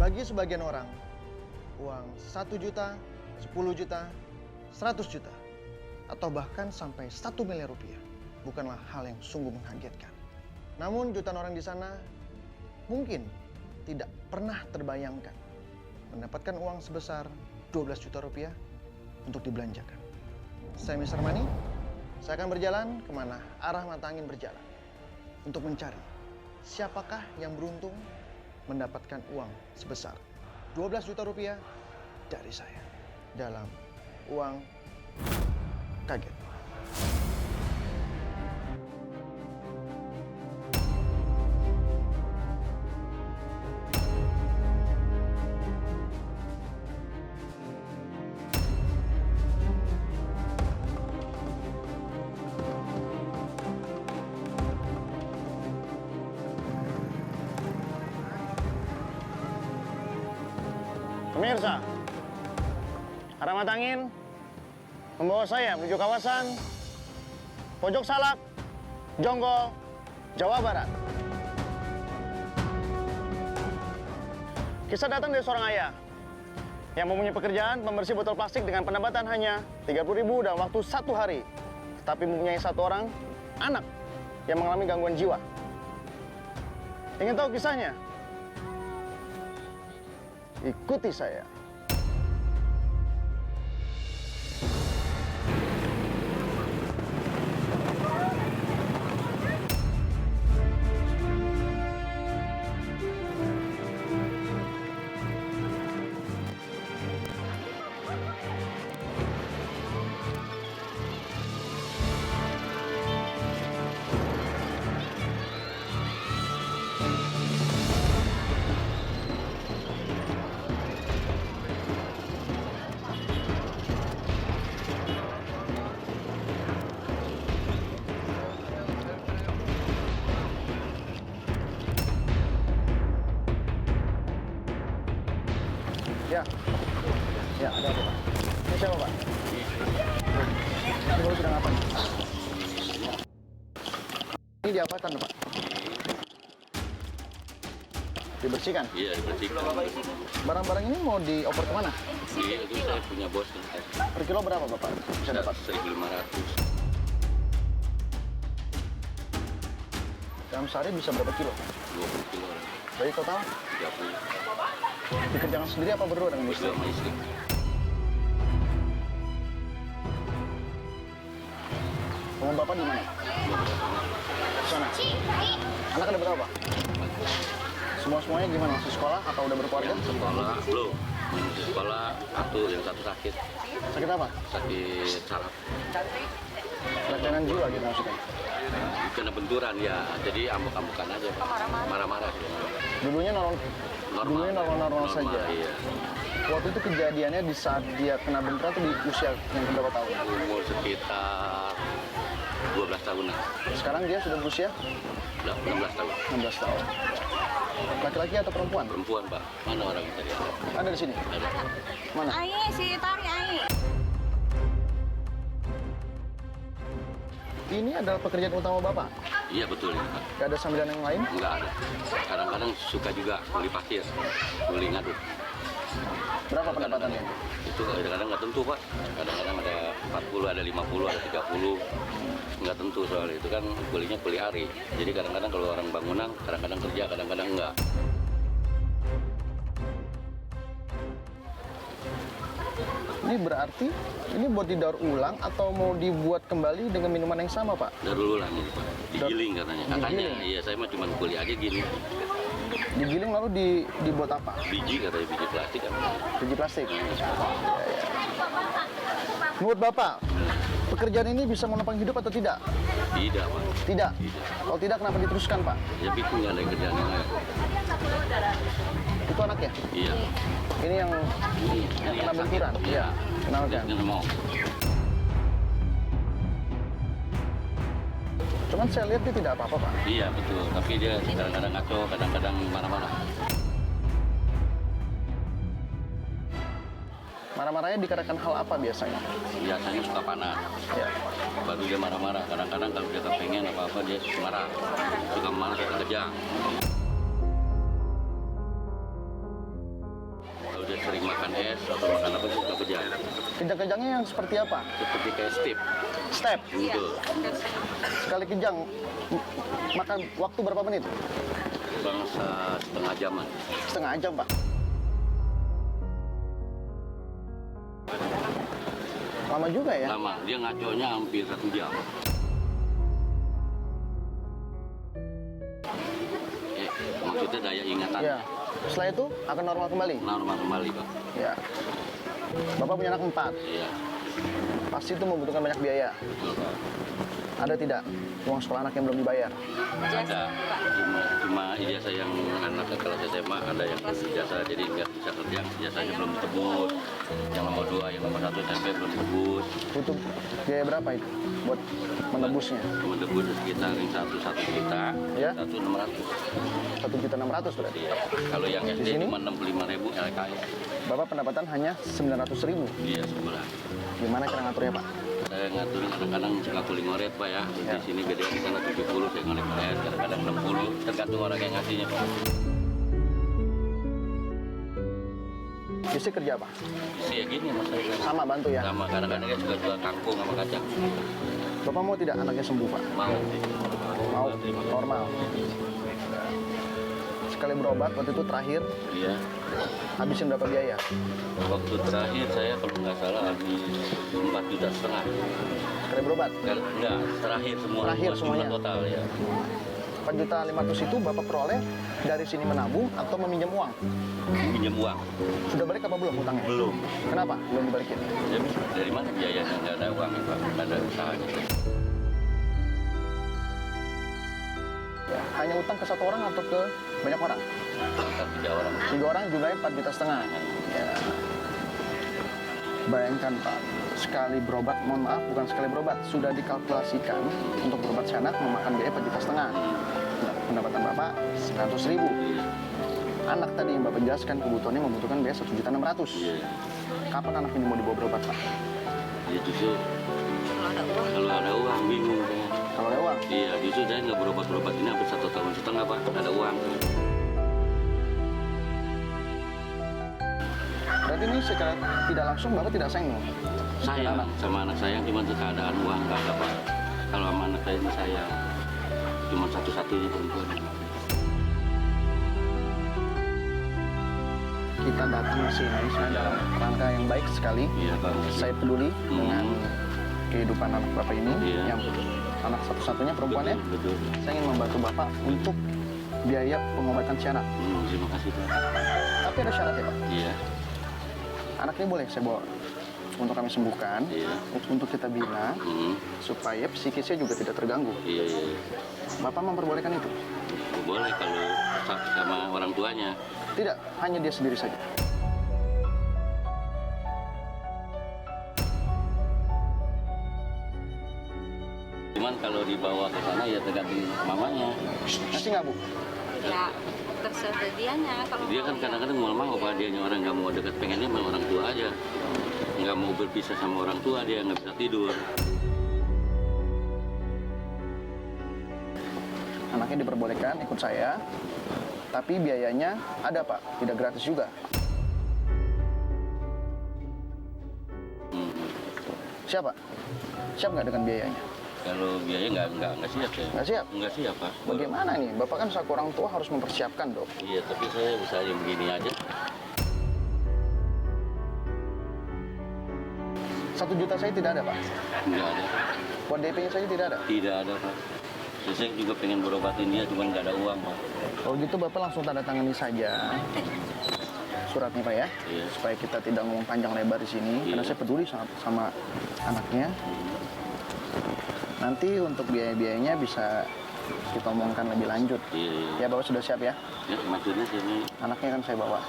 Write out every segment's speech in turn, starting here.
Bagi sebagian orang, uang 1 juta, 10 juta, 100 juta, atau bahkan sampai 1 miliar rupiah bukanlah hal yang sungguh mengagetkan. Namun jutaan orang di sana mungkin tidak pernah terbayangkan mendapatkan uang sebesar 12 juta rupiah untuk dibelanjakan. Saya Mr. Money, saya akan berjalan kemana arah mata angin berjalan untuk mencari siapakah yang beruntung mendapatkan uang sebesar 12 juta rupiah dari saya dalam Uang Kaget. Pemirsa, arah mata angin membawa saya menuju kawasan Pojok Salak, Jonggol, Jawa Barat. Kisah datang dari seorang ayah yang mempunyai pekerjaan pembersih botol plastik dengan pendapatan hanya 30.000 dalam waktu 1 hari, tetapi mempunyai 1 orang anak yang mengalami gangguan jiwa. Ingin tahu kisahnya? Ikuti saya. Ya, ada apa, Pak? Ini siapa, Pak? Ini baru sedang apa nih? Ini diapakan, Pak? Dibersihkan? Iya, dibersihkan. Barang-barang ini mau dioper kemana? Iya, itu saya punya bos. Per kilo berapa, Bapak? Bisa dapat? 1.500. Dalam sehari bisa berapa kilo? 20 kilo. Dari total? 30. Dikerjakan sendiri apa berdua dengan istri? Berdua sama istri. Rumah Bapak di mana? Di sana. Anak ada berapa, Pak? Semuanya gimana? Masih sekolah atau udah berkeluarga? Yang sekolah, belum. Yang sekolah, yang satu sakit. Sakit apa? Sakit saraf. Kelainan jiwa gitu maksudnya? Kena benturan, ya. Jadi ambuk-ambukan aja, Pak. Marah-marah. Dulunya normal saja. Iya. Waktu itu kejadiannya di saat dia kena benturan itu di usia yang berapa tahun? Umur sekitar 12 tahunan. Sekarang dia sudah berusia 16 tahun. 16 tahun. Laki-laki atau perempuan? Perempuan, Pak. Mana orang yang tadi ada? Ada di sini? Ada. Mana? Ai, si Tari Ai. Ini adalah pekerjaan utama Bapak? Iya, betul ini, Pak. Gak ada sambilan yang lain? Enggak ada. Kadang-kadang suka juga kuli pasir, kuli ngaduk. Berapa pendapatannya? Itu kadang-kadang nggak tentu, Pak. Kadang-kadang ada 40, ada 50, ada 30. Nggak tentu soal itu kan kulinya kuli hari. Jadi kadang-kadang kalau orang bangunan, kadang-kadang kerja, kadang-kadang enggak. Ini berarti ini buat didaur ulang atau mau dibuat kembali dengan minuman yang sama, Pak? Daur ulang ini, Pak. Digiling katanya. Katanya, Digiling? iya, saya mah cuma kuli aja gini. Digiling lalu dibuat apa? Biji katanya, biji plastik kan. Biji plastik. Ya. Menurut Bapak, pekerjaan ini bisa menopang hidup atau tidak? Tidak, Pak. Tidak. Tidak. Kalau tidak, kenapa diteruskan, Pak? Ya, itu nggak ada kerjaan yang lain. Itu anaknya? Iya. Ini yang kena benturan? Iya. Kenalkan. Dia mau. Cuman saya lihat dia tidak apa-apa, Pak. Iya, betul. Tapi dia kadang-kadang ngaco, kadang-kadang marah-marah. Marah-marahnya dikarenakan hal apa biasanya? Biasanya suka panas. Ya. Baru dia marah-marah. Kadang-kadang kalau dia kepengen apa-apa dia suka marah. Suka marah, suka kejang. Kejang-kejangnya yang seperti apa? Seperti kayak step. Step. Gitu. Sekali kejang, makan waktu berapa menit? Bangsa setengah jaman. Setengah jam, Pak. Lama juga ya? Lama. Dia ngaconya hampir 1 jam. Maksudnya daya ingatan. Ya. Setelah itu akan normal kembali? Normal kembali, Pak. Ya. Bapak punya anak 4. Iya. Pasti itu membutuhkan banyak biaya. Betul, Pak. Ada tidak uang sekolah anak yang belum dibayar? Ada. Cuma ijazah yang anak kelas SMA ada yang ijazah jadi nggak bisa kerja. Ijazahnya belum tebus. Yang nomor 2, yang nomor 1 SMP belum tebus. Butuh biaya berapa itu buat menebusnya? Menebus sekitar yang 1 juta, Ya. 1.600. 1.600.000 berarti. Iya. Kalau yang Di SD sini? cuma 65.000 LKS. Bapak pendapatan hanya 900.000. Iya, sebulan. Gimana cara ngaturnya, Pak? Saya ngaturin kadang-kadang suka kuling ngoret, Pak ya. Ya. Di sini gede, di sana 70, saya ngoret-ngoret. Kadang-kadang 60, tergantung orang yang ngasihnya, Pak. Istri kerja apa? Isi ya gini, Mas. Saya. Sama bantu ya? Sama, kadang-kadang dia suka jual kangkung sama kacang. Bapak mau tidak anaknya sembuh, Pak? Mau. Mau Terima kasih. normal. Sekali berobat waktu itu terakhir Iya. habisin berapa biaya? Waktu terakhir saya kalau nggak salah habis 4,5 juta. Sekali berobat? Enggak, terakhir semua. Terakhir jumlah semuanya? total ya. 4.500.000 itu Bapak peroleh dari sini menabung atau meminjam uang? Pinjam uang. Sudah balik apa belum utangnya? Belum. Kenapa belum dibalikin? Ya, dari mana biayanya? Nggak ada uang ya, Pak. Nggak ada usahanya. Ya, hanya utang ke 1 orang atau ke banyak orang? Sekitar 3 orang. 3 orang jumlahnya 4,5 juta. Ya. Bayangkan Pak, sekali berobat, mohon maaf bukan sekali berobat, sudah dikalkulasikan untuk berobat si anak memakan biaya 4,5 juta. Nah, pendapatan Bapak 900.000. Iya. Anak tadi yang Bapak jelaskan kebutuhannya membutuhkan biaya 1.600.000. Iya. Kapan anak ini mau dibawa berobat, Pak? Ya justru kalau ada uang bingung saya. Kalau ada uang? Iya, justru saya nggak berobat ini hampir 1,5 tahun, Pak. Ada uang. Berarti ini secara tidak langsung Bapak tidak sayang dong? Sayang Anak. sama anak sayang, cuma tuh keadaan uang nggak ada, Pak. Kalau sama anak saya ini sayang. Cuma satu-satunya perempuan. Kita datang ke sini sebenarnya dalam rangka yang baik sekali. Iya, Pak. Saya peduli dengan kehidupan anak Bapak ini, Iya. yang anak satu-satunya perempuannya. Betul. Saya ingin membantu Bapak untuk biaya pengobatan si anak. Terima kasih, Pak. Tapi ada syaratnya, Pak. Iya. Anak ini boleh saya bawa untuk kami sembuhkan, Iya. untuk kita bina, supaya psikisnya juga tidak terganggu. Iya, iya. Bapak memperbolehkan itu? Boleh kalau sama orang tuanya. Tidak, hanya dia sendiri saja. Cuman kalau dibawa ke sana ya tergantung mamanya. Ngasih nggak, Bu? Ya terserah dianya kalau Dia kan mau, kadang-kadang mau apa dia orang nggak mau dekat, pengennya sama orang tua aja. Nggak mau berpisah sama orang tua, dia nggak bisa tidur. Anaknya diperbolehkan ikut saya, tapi biayanya ada, Pak, tidak gratis juga. Siapa? Siap nggak dengan biayanya? Kalau biaya nggak siap ya. Nggak siap? Nggak siap, Pak. Bagaimana nih? Bapak kan selaku orang tua harus mempersiapkan dong. Iya, tapi saya usaha yang begini aja. 1 juta saya tidak ada, Pak. Nggak ada. Buat DP-nya saja tidak ada. Tidak ada, Pak. Saya juga pengen berobatin dia, cuma nggak ada uang, Pak. Kalau gitu Bapak langsung tanda tangani saja suratnya, Pak ya. Iya. Supaya kita tidak ngomong panjang lebar di sini, karena Iya. saya peduli sama anaknya. Nanti untuk biaya-biayanya bisa kita omongkan lebih lanjut. Iya, iya. Ya, Bapak sudah siap ya? Ya, maksudnya sini. Anaknya kan saya bawa.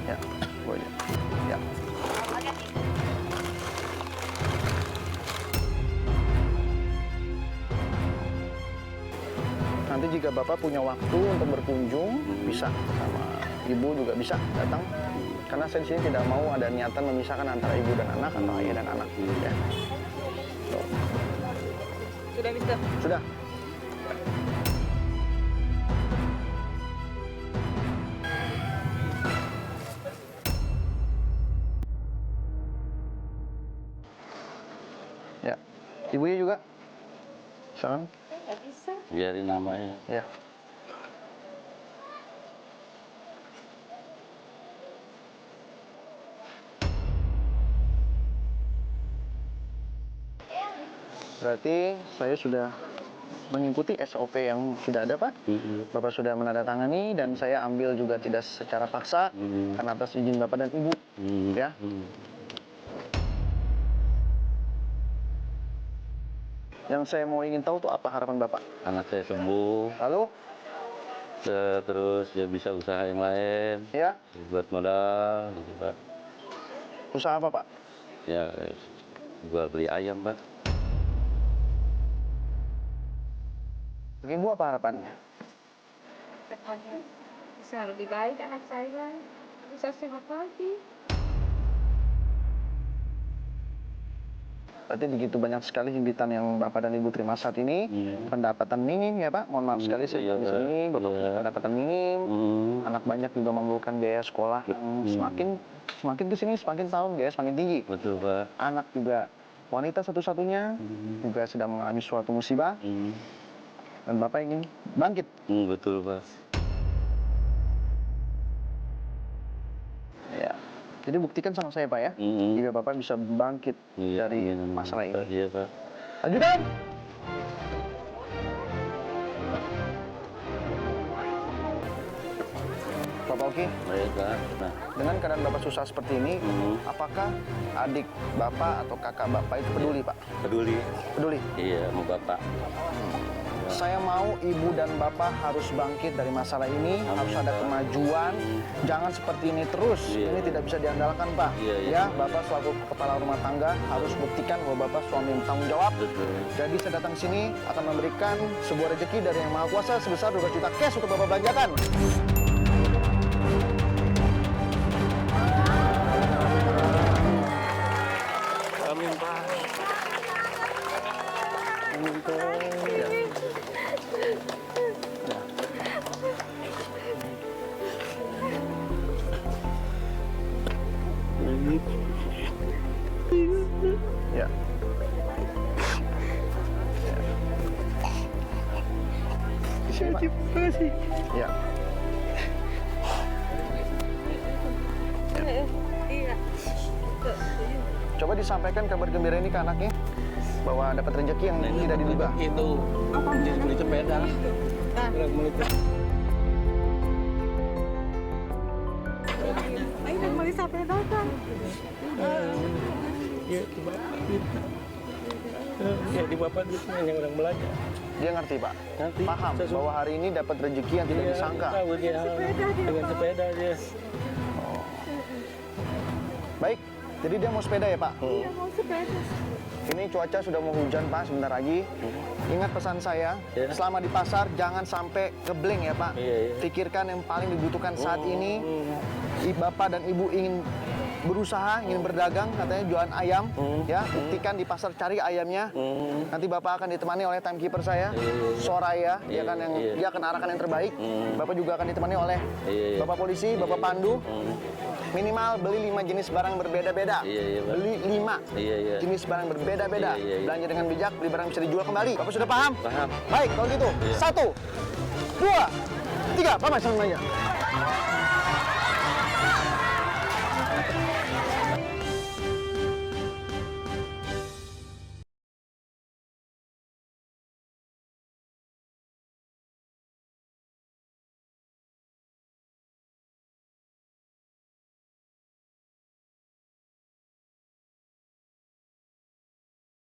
Ya, bawa aja. Ya. Nanti jika Bapak punya waktu untuk berkunjung, bisa sama Ibu juga bisa datang. Karena saya di sini tidak mau ada niatan memisahkan antara ibu dan anak atau ayah dan anak. Ya. Tuh. sudah Mister. Sudah. Ibunya juga? Sayang? Nggak bisa. Biarin namanya. Ya. Berarti saya sudah mengikuti SOP yang sudah ada, Pak. Bapak sudah menandatangani dan saya ambil juga tidak secara paksa karena atas izin Bapak dan Ibu. Ya. Yang saya mau ingin tahu tuh apa harapan Bapak? Anak saya sembuh, Lalu? terus dia bisa usaha yang lain, Ya. buat modal, gitu Pak. Usaha apa, Pak? Ya, jual beli ayam Pak. Bagi Ibu apa harapannya? Pokoknya bisa lebih baik anak saya. Bisa sehat lagi. Berarti begitu banyak sekali himpitan yang Bapak dan Ibu terima saat ini. Pendapatan minim ya Pak, mohon maaf sekali saya di sini. Pendapatan minim, anak banyak juga memerlukan biaya sekolah yang semakin ke sini semakin tahun biaya semakin tinggi. Betul Pak. Anak juga wanita satu-satunya juga sedang mengalami suatu musibah dan Bapak ingin bangkit. Betul Pak. Ya. Jadi buktikan sama saya Pak ya, jika Bapak bisa bangkit dari masalah ini. Iya Pak. Ajudan! Bapak Oki, Baik Pak. Nah, dengan keadaan Bapak susah seperti ini, apakah adik Bapak atau kakak Bapak itu peduli Pak? peduli. Peduli. Iya, mau Bapak. Saya mau Ibu dan Bapak harus bangkit dari masalah ini, harus ada kemajuan. Jangan seperti ini terus, Iya. ini tidak bisa diandalkan Pak. Iya, iya. Ya, Bapak selaku kepala rumah tangga harus buktikan bahwa Bapak suami yang bertanggung jawab. Betul. Jadi saya datang sini akan memberikan sebuah rezeki dari Yang Maha Kuasa sebesar 12 juta cash untuk Bapak belanjakan. Amin Pak. Amin, Pak. Ya. Ya. Di sini, Pak. Ya. Iya. Coba disampaikan kabar gembira ini ke anaknya bahwa dapat rezeki yang tidak diduga. Itu. Dia beli sepeda. Ayo beli sampai datang. Ya di bapak itu yang orang belajar. Dia ngerti, Pak. Ngerti. Paham bahwa hari ini dapat rezeki yang tidak disangka. Tahu dia dengan sepeda dia. Baik, jadi dia mau sepeda ya, Pak? Iya mau sepeda. Ini cuaca sudah mau hujan, Pak, sebentar lagi. Ingat pesan saya, Ya. selama di pasar jangan sampai ngeblank ya, Pak. Iya, iya. Pikirkan yang paling dibutuhkan saat ini. Bapak dan Ibu ingin berusaha, ingin berdagang, katanya jualan ayam, ya. Buktikan di pasar cari ayamnya. Nanti Bapak akan ditemani oleh timekeeper saya, Soraya, dia akan dia akan arahkan yang terbaik. Bapak juga akan ditemani oleh Bapak polisi, Bapak Pandu. Minimal beli 5 jenis barang berbeda-beda. Iya, Pak. Beli 5 Iya. jenis barang berbeda-beda. Iya. Belanja dengan bijak, beli barang bisa dijual kembali. Bapak sudah paham? Paham. Baik, kalau gitu. Iya. 1, 2, 3. Bapak senang belanja.